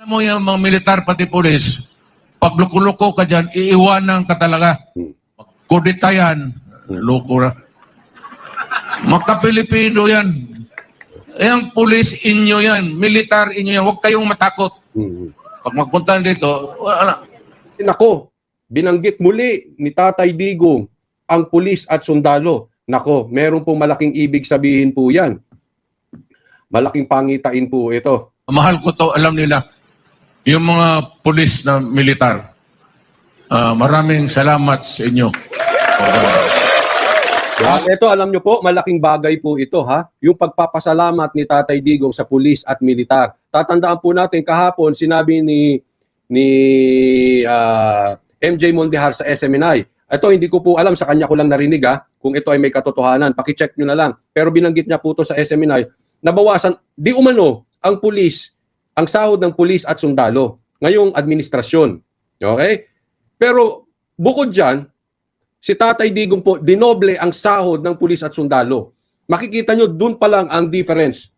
Alam mo yung mga militar pati pulis, pag loko-loko ka dyan, iiwanan ka talaga. Kudita yan, loko na. Maka-Pilipino yan. Yung pulis inyo yan, militar inyo yan, huwag kayong matakot. Pag magpunta dito, wala. Nako, binanggit muli ni Tatay Digong ang pulis at sundalo. Nako, meron pong malaking ibig sabihin po yan. Malaking pangitain po ito. Mahal ko to, alam nila. Yung mga pulis na militar, maraming salamat sa inyo. Ito, alam nyo po, malaking bagay po ito, ha? Yung pagpapasalamat ni Tatay Digong sa pulis at militar. Tatandaan po natin, kahapon, sinabi ni MJ Mondehar sa SMNI. Ito, hindi ko po alam, sa kanya ko lang narinig, ha? Kung ito ay may katotohanan, pakicheck nyo na lang. Pero binanggit niya po ito sa SMNI, nabawasan, di umano, ang pulis, ang sahod ng pulis at sundalo ngayong administrasyon. Okay? Pero bukod dyan, si Tatay Digong po, dinoble ang sahod ng pulis at sundalo. Makikita nyo, dun pa lang ang difference.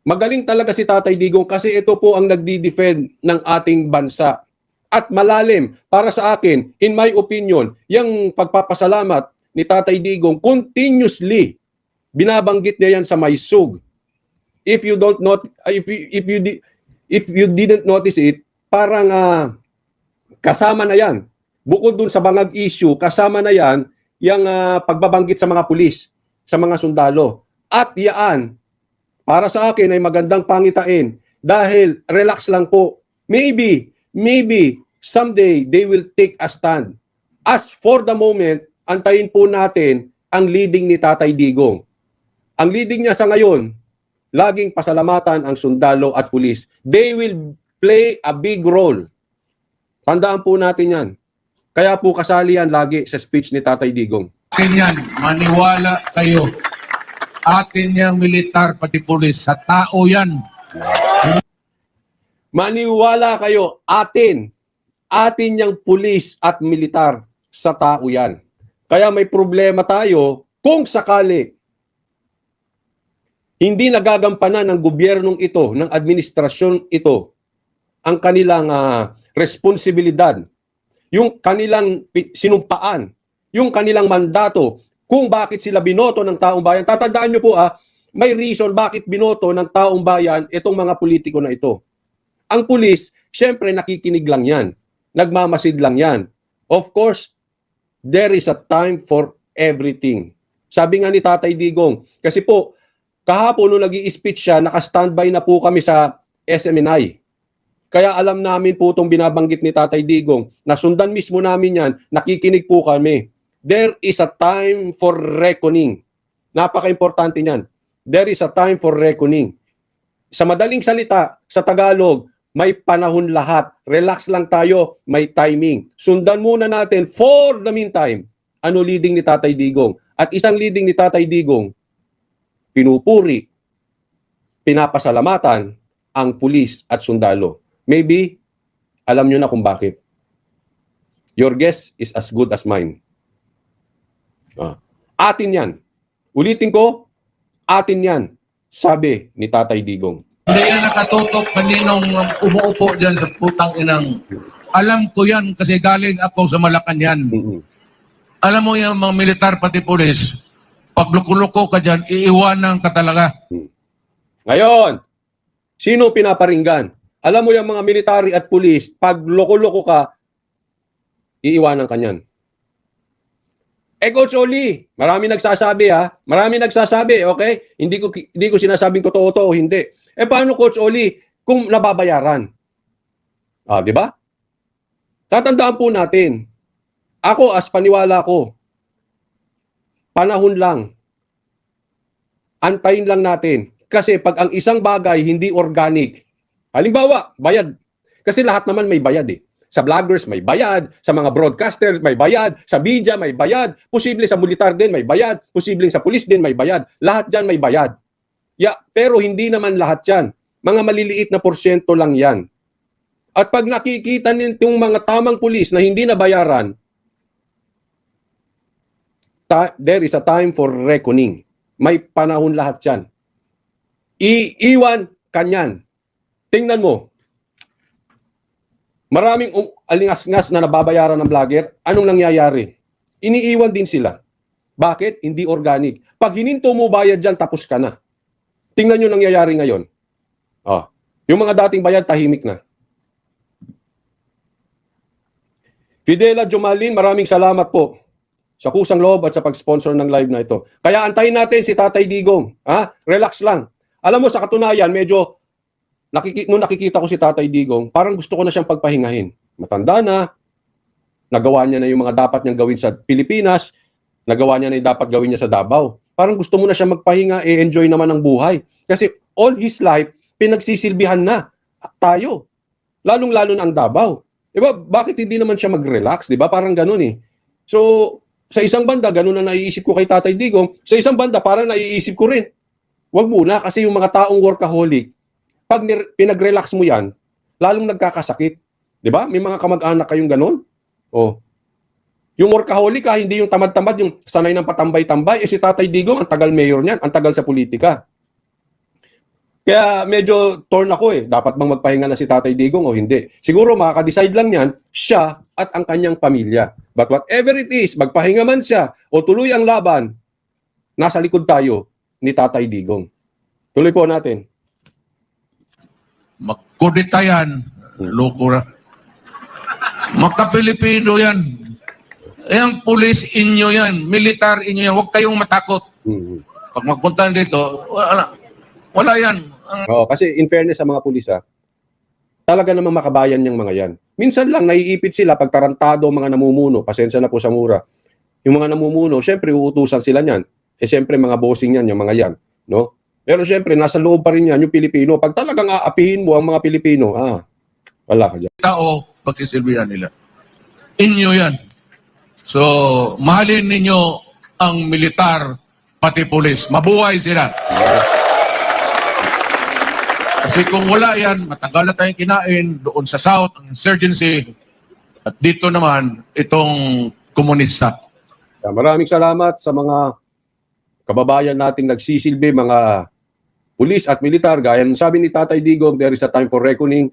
Magaling talaga si Tatay Digong kasi ito po ang nagdi-defend ng ating bansa. At malalim, para sa akin, in my opinion, yung pagpapasalamat ni Tatay Digong, continuously, binabanggit niya yan sa Maysug. If you don't not if you didn't notice it, parang kasama na yan. Bukod dun sa bangag issue, kasama na yan yung pagbabanggit sa mga pulis, sa mga sundalo. At yaan, para sa akin ay magandang pangitain dahil relax lang po. Maybe someday they will take a stand. As for the moment, antayin po natin ang leading ni Tatay Digong. Ang leading niya sa ngayon, laging pasalamatan ang sundalo at pulis. They will play a big role. Tandaan po natin yan. Kaya po kasali yan lagi sa speech ni Tatay Digong. Atin yan, maniwala kayo. Atin yung militar pati pulis, sa tao yan. Maniwala kayo, atin yung pulis at militar, sa tao yan. Kaya may problema tayo kung sakali hindi nagagampanan ng gobyernong ito, ng administrasyon ito, ang kanilang responsibilidad, yung kanilang sinumpaan, yung kanilang mandato, kung bakit sila binoto ng taong bayan. Tatandaan nyo po, may reason bakit binoto ng taong bayan itong mga politiko na ito. Ang pulis, syempre nakikinig lang yan. Nagmamasid lang yan. Of course, there is a time for everything. Sabi nga ni Tatay Digong, kasi po, kahapon nung nag-i-speech siya, naka-standby na po kami sa SMNI. Kaya alam namin po itong binabanggit ni Tatay Digong, nasundan mismo namin yan, nakikinig po kami. There is a time for reckoning. Napaka-importante niyan. There is a time for reckoning. Sa madaling salita, sa Tagalog, may panahon lahat. Relax lang tayo, may timing. Sundan muna natin for the meantime, ano leading ni Tatay Digong. At isang leading ni Tatay Digong, pinupuri, pinapasalamatan ang pulis at sundalo. Maybe, alam nyo na kung bakit. Your guess is as good as mine. Atin yan. Ulitin ko, atin yan, sabi ni Tatay Digong. Hindi yan nakatutok kaninong umuupo dyan sa putang inang. Alam ko yan kasi galing ako sa Malacanang. Alam mo yung mga militar pati pulis, pag loko-loko ka dyan, iiwanan ka talaga. Ngayon, sino pinaparinggan? Alam mo yung mga military at pulis, pag loko-loko ka, iiwanan ka niyan. Coach Oli, marami nagsasabi marami nagsasabi, okay? Hindi ko sinasabing totoo to o hindi. Paano Coach Oli kung nababayaran? Di ba? Tatandaan po natin. Ako as paniwala ko, panahon lang. Antayin lang natin. Kasi pag ang isang bagay hindi organic, halimbawa, bayad. Kasi lahat naman may bayad Sa vloggers may bayad, sa mga broadcasters may bayad, sa media may bayad, posible sa militar din may bayad, posible sa pulis din may bayad. Lahat dyan may bayad. Pero hindi naman lahat yan. Mga maliliit na porsyento lang yan. At pag nakikita nitong mga tamang pulis na hindi nabayaran, there is a time for reckoning. May panahon lahat yan. Iiwan kanyan. Tingnan mo, Maraming alingas-ngas na nababayaran ng vlogger. Anong nangyayari? Iniiwan din sila. Bakit? Hindi organic. Pag hininto mo bayad dyan, tapos ka na. Tingnan nyo nangyayari ngayon. Oh, yung mga dating bayad, tahimik na. Fidela Jumalin, maraming salamat po sa kusang loob at sa pag-sponsor ng live na ito. Kaya antayin natin si Tatay Digong. Ha? Relax lang. Alam mo, sa katunayan, medyo nung nakikita ko si Tatay Digong, parang gusto ko na siyang pagpahingahin. Matanda na, nagawa niya na yung mga dapat niyang gawin sa Pilipinas, nagawa niya na yung dapat gawin niya sa Davao. Parang gusto mo na siya magpahinga, enjoy naman ang buhay. Kasi all his life, pinagsisilbihan na tayo. Lalong-lalo na ang Davao. Diba, bakit hindi naman siya mag-relax? Diba? Parang ganun eh. So, sa isang banda, ganun na naiisip ko kay Tatay Digong. Sa isang banda, parang naiisip ko rin. Huwag muna, kasi yung mga taong workaholic, pag pinag-relax mo yan, lalong nagkakasakit. Diba? May mga kamag-anak kayong ganun. Oh. Yung workaholic hindi yung tamad-tamad, yung sanay ng patambay-tambay. Si Tatay Digong, ang tagal mayor niyan, ang tagal sa politika. Kaya medyo torn ako eh. Dapat bang magpahinga na si Tatay Digong o hindi? Siguro makaka-decide lang yan, siya at ang kanyang pamilya. But whatever it is, magpahinga man siya o tuloy ang laban, nasa likod tayo ni Tatay Digong. Tuloy po natin. Magkudita yan. Loko na. Magka-Pilipino yan. Yung police inyo yan. Militar inyo yan. Huwag kayong matakot. Pag magpunta dito, wala yan. Oo, kasi in fairness sa mga pulis, talaga namang makabayan yung mga yan. Minsan lang naiipit sila pag tarantado mga namumuno. Pasensya na po sa mura. Yung mga namumuno, syempre uutusan sila niyan. Syempre mga bossing yan, yung mga yan. No? Pero syempre, nasa loob pa rin yan yung Pilipino. Pag talagang aapihin mo ang mga Pilipino, wala ka dyan. Tao, pagsisilbihan nila. Inyo yan. So, mahalin ninyo ang militar, pati pulis. Mabuhay sila. Kasi kung wala yan, matagal na tayong kinain doon sa South, ang insurgency, at dito naman, itong komunista. Maraming salamat sa mga kababayan nating nagsisilbi, mga pulis at militar. Gaya ng sabi ni Tatay Digong, there is a time for reckoning.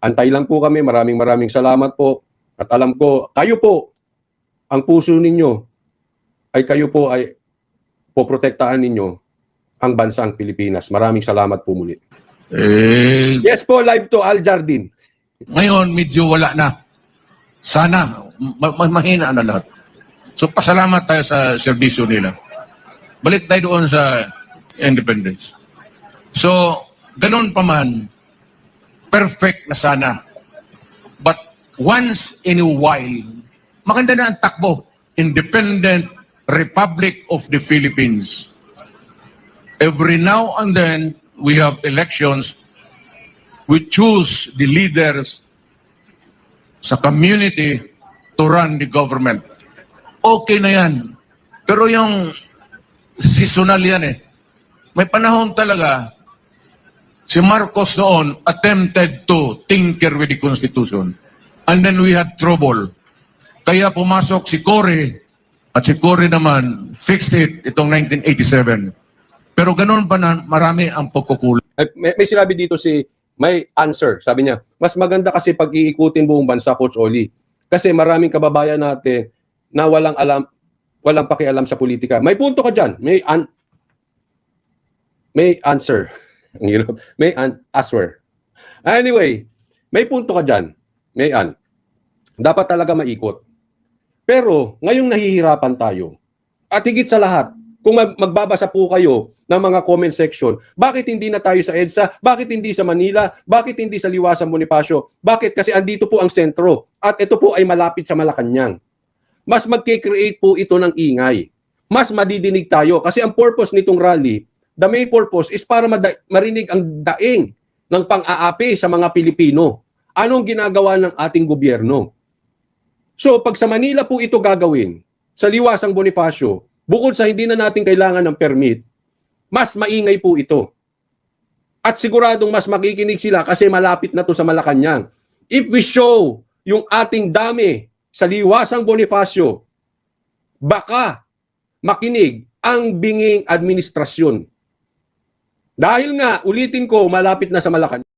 Antay lang po kami. Maraming salamat po. At alam ko, kayo po, ang puso ninyo, ay kayo po ay poprotektahan ninyo ang bansang Pilipinas. Maraming salamat po muli. Yes po, live to Al Jardin. Ngayon, medyo wala na. Sana, mahina na lahat. So, pasalamat tayo sa serbisyo nila. Balik tayo doon sa independence. So, ganun pa man, perfect na sana. But once in a while, maganda na ang takbo. Independent Republic of the Philippines. Every now and then, we have elections. We choose the leaders sa community to run the government. Okay na yan. Pero yung seasonal yan eh. May panahon talaga, si Marcos noon attempted to tinker with the Constitution. And then we had trouble. Kaya pumasok si Cory at si Cory naman fixed it itong 1987. Pero ganun pa na marami ang pagkukulang. May sinabi dito may answer. Sabi niya, mas maganda kasi pag iikutin buong bansa, Coach Oli. Kasi maraming kababayan natin na walang pakialam sa politika. May punto ka dyan. May answer. May answer. Anyway, may punto ka dyan. Dapat talaga maikot. Pero ngayong nahihirapan tayo, at higit sa lahat, kung magbabasa po kayo ng mga comment section, bakit hindi na tayo sa EDSA? Bakit hindi sa Manila? Bakit hindi sa Liwasang Bonifacio? Bakit? Kasi andito po ang sentro. At ito po ay malapit sa Malacanang. Mas magke-create po ito ng ingay. Mas madidinig tayo. Kasi ang purpose nitong rally, the main purpose is para marinig ang daing ng pang-aapi sa mga Pilipino. Anong ginagawa ng ating gobyerno? So, pag sa Manila po ito gagawin, sa Liwasang Bonifacio, bukod sa hindi na natin kailangan ng permit, mas maingay po ito. At siguradong mas makikinig sila kasi malapit na to sa Malacanang. If we show yung ating dami sa Liwasang Bonifacio, baka makinig ang binging administrasyon. Dahil nga, ulitin ko, malapit na sa Malacanang.